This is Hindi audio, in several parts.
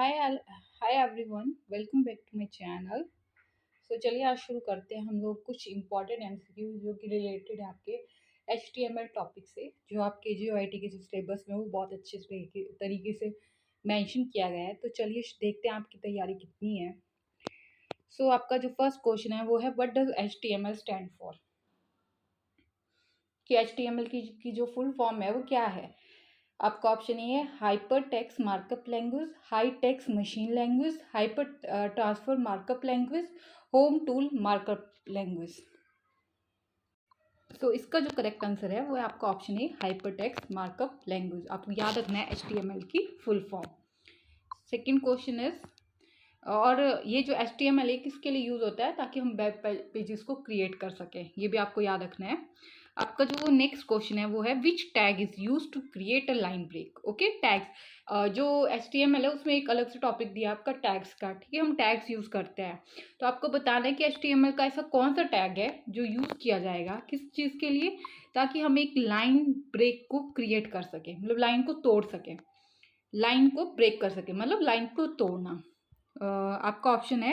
Hi everyone, welcome back to my channel. चलिए आज शुरू करते हैं हम लोग कुछ इम्पॉर्टेंट एमसीक्यू जो कि रिलेटेड है आपके HTML टॉपिक से, जो आपके JOIT के जो सिलेबस में वो बहुत अच्छे तरीके से मेंशन किया गया है। तो चलिए देखते हैं आपकी तैयारी कितनी है। आपका जो फर्स्ट क्वेश्चन है वो है what does HTML stand for. कि HTML की जो फुल फॉर्म है वो क्या है। आपका ऑप्शन ए है hyper text markup language, high text machine language, hyper transfer markup language, home tool markup language. इसका जो करेक्ट आंसर है वो है आपका ऑप्शन ए हाइपर टेक्स्ट मार्कअप लैंग्वेज। आपको याद रखना है HTML की full form. Second question is, और ये जो HTML है किसके लिए यूज़ होता है, ताकि हम वेब पेजेस को क्रिएट कर सकें, ये भी आपको याद रखना है। आपका जो नेक्स्ट क्वेश्चन है वो है which tag is use to create a line break. Okay, tags जो HTML है उसमें एक अलग से टॉपिक दिया आपका टैग्स का, ठीक है। हम टैग्स यूज करते हैं, तो आपको बताना है कि HTML का ऐसा कौन सा टैग है जो यूज किया जाएगा किस चीज़ के लिए, ताकि हम एक लाइन ब्रेक को क्रिएट कर सकें, मतलब लाइन को तोड़ सकें, लाइन को ब्रेक कर सकें, मतलब लाइन को तोड़ना। आपका option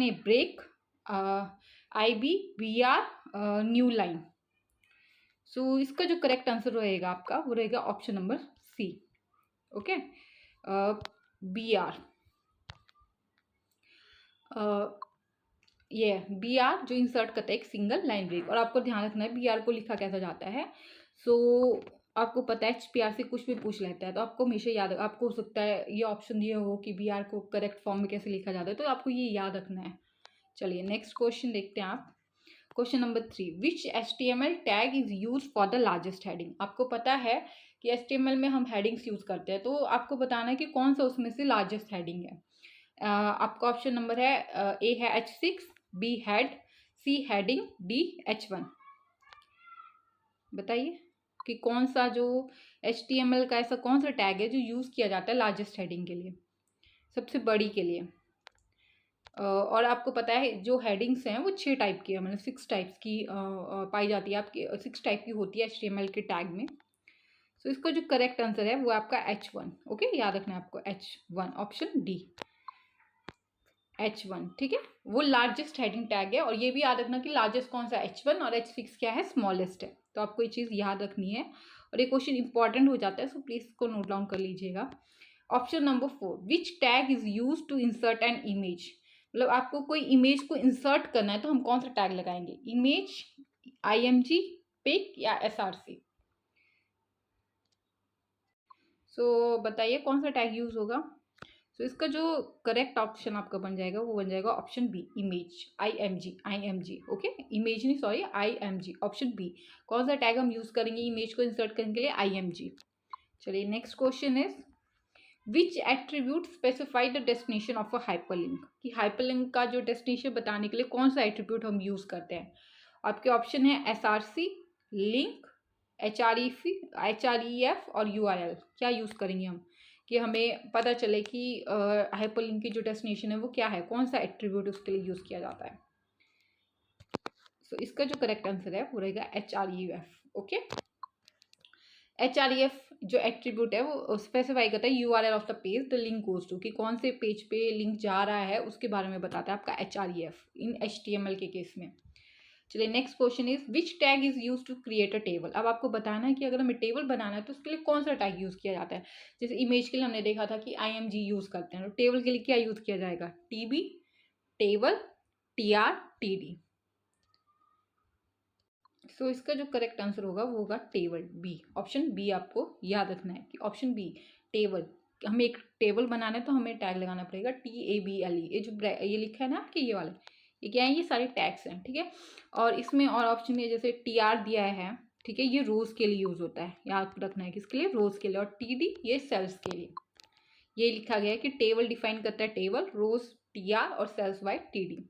A break, IBBR, new line. इसका जो करेक्ट आंसर रहेगा आपका वो रहेगा option number C. Okay, BR, ये BR जो इंसर्ट करता है एक सिंगल लाइन ब्रेक। और आपको ध्यान रखना है BR को लिखा कैसा जाता है। आपको पता है HPR से कुछ भी पूछ लेता है, तो आपको हमेशा याद, आपको हो सकता है ये ऑप्शन दिया हो कि BR को करेक्ट फॉर्म में कैसे लिखा जाता है, तो आपको ये याद रखना है। चलिए नेक्स्ट क्वेश्चन देखते हैं आप। Question number 3, which HTML tag is use for the largest heading. आपको पता है कि HTML में हम हेडिंग्स यूज करते हैं, तो आपको बताना है कि कौन सा उसमें से लार्जेस्ट हेडिंग है। आपका ऑप्शन नंबर है ए है H6, B head, C heading, D H1। बताइए कि कौन सा जो HTML का ऐसा कौन सा टैग है जो यूज किया जाता है लार्जेस्ट हेडिंग के लिए, सबसे बड़ी के लिए। और आपको पता है जो हेडिंग्स हैं वो 6 टाइप की है, मतलब 6 टाइप्स की पाई जाती है, आपकी 6 टाइप की होती है HTML के टैग में। इसका जो करेक्ट आंसर है वो आपका H1। ओके, याद रखना है आपको H1, ऑप्शन डी H1, ठीक है। वो लार्जेस्ट हेडिंग टैग है, और ये भी याद रखना कि लार्जेस्ट कौन सा H1 और H6 क्या है, स्मॉलेस्ट है। तो आपको ये चीज़ याद रखनी है, और ये क्वेश्चन इंपॉर्टेंट हो जाता है, सो प्लीज़ इसको नोट डाउन कर लीजिएगा। Option number 4, which tag is use to insert an image. मतलब आपको कोई इमेज को इंसर्ट करना है तो हम कौन सा टैग लगाएंगे, इमेज, IMG, पिक या SRC। बताइए कौन सा टैग यूज होगा। इसका जो करेक्ट ऑप्शन आपका बन जाएगा वो बन जाएगा option B, image, IMG। Okay, image नहीं, सॉरी, IMG, ऑप्शन बी। कौन सा टैग हम यूज करेंगे इमेज को इंसर्ट करने के लिए, IMG। चलिए next question is, which attribute specify the destination of a hyperlink. कि हाइपरलिंक का जो डेस्टिनेशन बताने के लिए कौन सा एट्रीब्यूट हम यूज करते हैं। आपके ऑप्शन है SRC, लिंक, HREF और URL। क्या यूज करेंगे हम कि हमें पता चले कि हाइपरलिंक की जो डेस्टिनेशन है वो क्या है, कौन सा एट्रीब्यूट उसके लिए यूज किया जाता है। इसका जो करेक्ट आंसर है वो रहेगा HREF। ओके, HREF जो एट्रीब्यूट है वो स्पेसिफाई करता है URL of the page the link goes to, कि कौन से पेज पे लिंक जा रहा है उसके बारे में बताता है आपका HREF इन HTML के केस में। चलिए next question is, which tag is use to create a table. अब आपको बताना है कि अगर हमें टेबल बनाना है तो उसके लिए कौन सा टैग यूज किया जाता है। जैसे इमेज के लिए हमने देखा था कि IMG यूज करते हैं, तो टेबल के लिए क्या यूज किया जाएगा, TB, टेबल, TR, TD। इसका जो करेक्ट आंसर होगा वो होगा टेबल, B, ऑप्शन बी। आपको याद रखना है कि ऑप्शन बी, टेबल। हमें एक टेबल बनाना है तो हमें टैग लगाना पड़ेगा TABLE। ये जो ये लिखा है ना आपके ये वाले, ये क्या है, ये सारे टैग्स हैं, ठीक है। और इसमें और ऑप्शन में जैसे TR दिया है, ठीक है, ये रोज के लिए यूज होता है, याद रखना है किसके लिए, रोज के लिए। और TD ये सेल्स के लिए। ये लिखा गया है कि टेबल डिफाइन करता है टेबल, रोज TR और सेल्स बाय TD।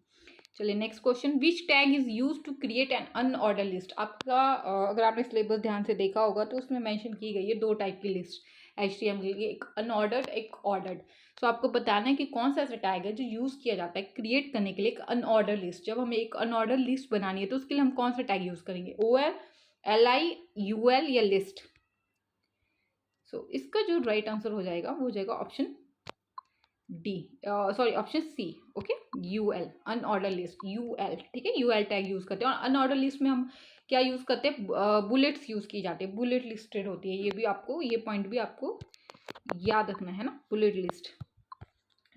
चलिए next question, which tag is use to create an unorder list. आपका अगर आपने सिलेबस ध्यान से देखा होगा तो उसमें मेंशन की गई है 2 टाइप की लिस्ट HTML की, एक अनऑर्डर्ड, एक ऑर्डर्ड। आपको बताना है कि कौन सा ऐसा टैग है जो यूज किया जाता है क्रिएट करने के लिए एक अनऑर्डर लिस्ट। जब हमें एक अनऑर्डर लिस्ट बनानी है तो उसके लिए हम कौन सा टैग यूज करेंगे, OR, LI, UL या लिस्ट। इसका जो राइट आंसर हो जाएगा वो हो जाएगा option D, sorry option C, okay, UL unorder list, UL, ठीक है, यूएल टैग यूज करते हैं। और अनऑर्डर लिस्ट में हम क्या यूज करते हैं, बुलेट्स यूज की जाती है, बुलेट लिस्टेड होती है। ये भी आपको, ये पॉइंट भी आपको याद रखना है ना, bullet list.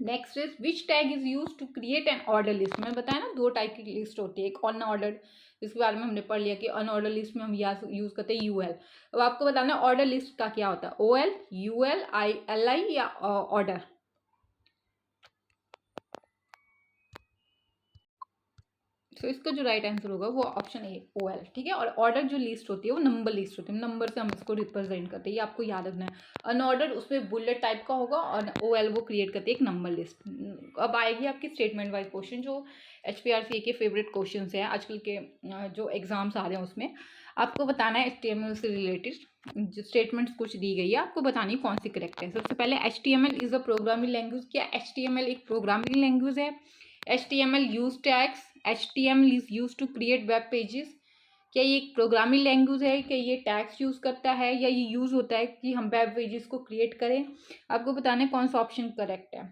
Next is which tag is use to create an order list. मैंने बताया ना दो टाइप की लिस्ट होती है, एक अनऑर्डर्ड, इसके बारे में हमने पढ़ लिया कि अनऑर्डर लिस्ट में हम यूज करते हैं यूएल। अब आपको बताना ऑर्डर लिस्ट का क्या होता है, OL, UL, I L I या ऑर्डर। तो इसका जो राइट आंसर होगा वो ऑप्शन ए, ओएल, ठीक है। और ऑर्डर जो लिस्ट होती है वो नंबर लिस्ट होती है, नंबर से हम इसको रिप्रेजेंट करते हैं, ये आपको याद रखना है। अनऑर्डर्ड उसमें बुलेट टाइप का होगा और ओएल वो क्रिएट करती है एक नंबर लिस्ट। अब आएगी आपकी स्टेटमेंट वाइज क्वेश्चन, जो HPRCA के फेवरेट क्वेश्चन हैं आजकल के जो एग्जाम्स आ रहे हैं उसमें। आपको बताना है HTML से रिलेटेड जो स्टेटमेंट्स कुछ दी गई है, आपको बतानी कौन सी करेक्ट है। सबसे पहले HTML is a programming language. क्या HTML एक प्रोग्रामिंग लैंग्वेज है? HTML use tags, HTML is use to create web pages. क्या ये एक प्रोग्रामिंग लैंग्वेज है? क्या ये टैग्स यूज करता है या ये यूज होता है कि हम वेब पेजेस को क्रिएट करें? आपको बताना है कौन सा ऑप्शन करेक्ट है।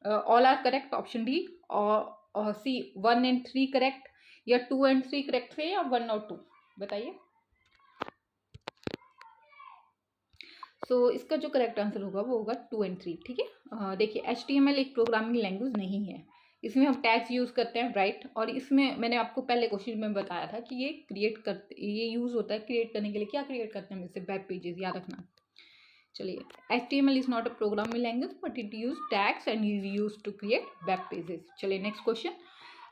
All are correct, option D, और सी 1 and 3 करेक्ट, या 2 and 3 करेक्ट है, या 1 और 2, बताइए। इसका जो करेक्ट आंसर होगा वो होगा 2 and 3, ठीक है। देखिए HTML एक प्रोग्रामिंग लैंग्वेज नहीं है, इसमें हम टैग्स यूज करते हैं, राइट। और इसमें मैंने आपको पहले क्वेश्चन में बताया था कि ये यूज होता है क्रिएट करने के लिए। क्या क्रिएट करते हैं जैसे वेब पेजेस, याद रखना। चलिए, HTML is not a programming language but it use tags and is use to create web pages. चलिए next question,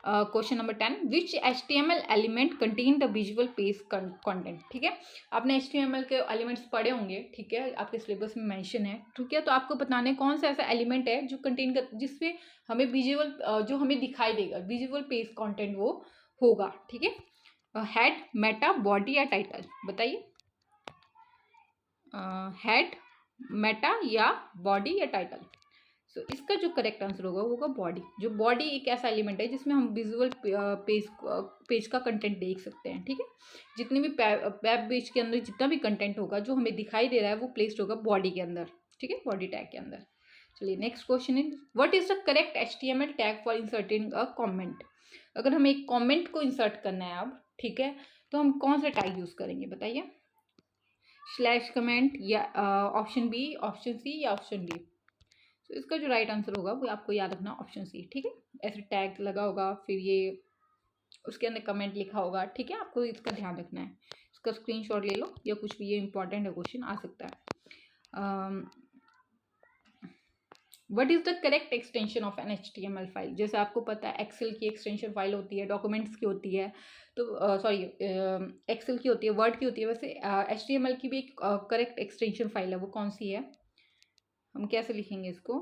question number 10, which HTML element contain the visual page content. ठीक है, आपने HTML के एलिमेंट्स पढ़े होंगे, ठीक है, आपके सिलेबस में मेंशन है, ठीक है। तो आपको बताना है कौन सा ऐसा एलिमेंट है जो कंटेन कर, जिसपे हमें विजुअल, जो हमें दिखाई देगा विजुअल पेज कंटेंट वो होगा, ठीक है। हेड, मेटा, बॉडी या टाइटल, बताइए। हेड, मेटा या बॉडी या टाइटल। इसका जो करेक्ट आंसर होगा वो होगा बॉडी। जो बॉडी एक ऐसा एलिमेंट है जिसमें हम विजुअल पेज का कंटेंट देख सकते हैं, ठीक है। जितनी भी वेब पेज के अंदर जितना भी कंटेंट होगा जो हमें दिखाई दे रहा है वो प्लेस्ड होगा बॉडी के अंदर, ठीक है, बॉडी टैग के अंदर। चलिए next question is what is the correct HTML tag for inserting a comment. अगर हमें एक कॉमेंट को इंसर्ट करना है अब, ठीक है, तो हम कौन सा टैग यूज करेंगे, बताइए। स्लैश कमेंट, या ऑप्शन बी, ऑप्शन सी या ऑप्शन डी। तो इसका जो राइट आंसर होगा वो आपको याद रखना ऑप्शन सी, ठीक है। ऐसे टैग लगा होगा, फिर ये उसके अंदर कमेंट लिखा होगा, ठीक है, आपको इसका ध्यान रखना है। इसका स्क्रीनशॉट ले लो या कुछ भी, ये इंपॉर्टेंट है, क्वेश्चन आ सकता है। What is the correct extension of an HTML file. जैसे आपको पता है एक्सेल की एक्सटेंशन फाइल होती है, डॉक्यूमेंट्स की होती है, तो सॉरी एक्सेल की होती है, वर्ड की होती है, वैसे HTML की भी एक करेक्ट एक्सटेंशन फाइल है, वो कौन सी है, हम कैसे लिखेंगे इसको।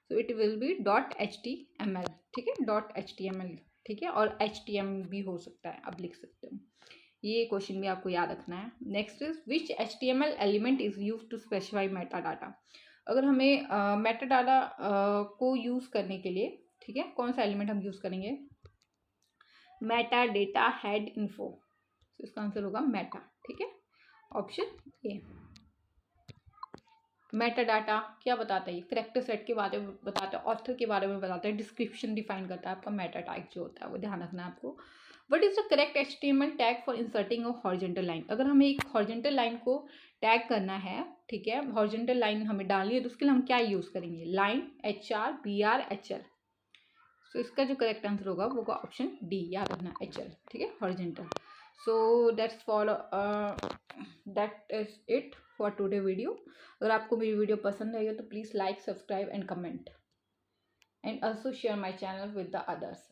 So it will be .html, ठीक है, .html, ठीक है, और HTML भी हो सकता है, आप लिख सकते हो। ये क्वेश्चन भी आपको याद रखना है। Next is which HTML element is use to specify meta data. अगर हमें मेटा डाटा को यूज करने के लिए, ठीक है, कौन सा एलिमेंट हम यूज करेंगे, मेटा डेटा हेड इन्फो। इसका आंसर होगा मेटा, ठीक है, ऑप्शन ए। मेटा डाटा क्या बताता है, करेक्टर सेट के बारे में बताता है, ऑथर के बारे में बताता है, डिस्क्रिप्शन डिफाइन करता है आपका मेटा टैग जो होता है, वो ध्यान रखना है आपको। What is the correct HTML tag for inserting a horizontal line. अगर हमें एक हॉरिजॉन्टल लाइन को टैग करना है, ठीक है, हॉरिजॉन्टल लाइन हमें डालनी है, तो उसके लिए हम क्या यूज करेंगे, लाइन, HR, BR, HL। सो इसका जो करेक्ट आंसर होगा वो होगा ऑप्शन डी, याद रखना, HL, ठीक है, horizontal. So that is it for today video. अगर आपको मेरी वीडियो पसंद आई हो तो please like, subscribe and comment, and also share my channel with the others.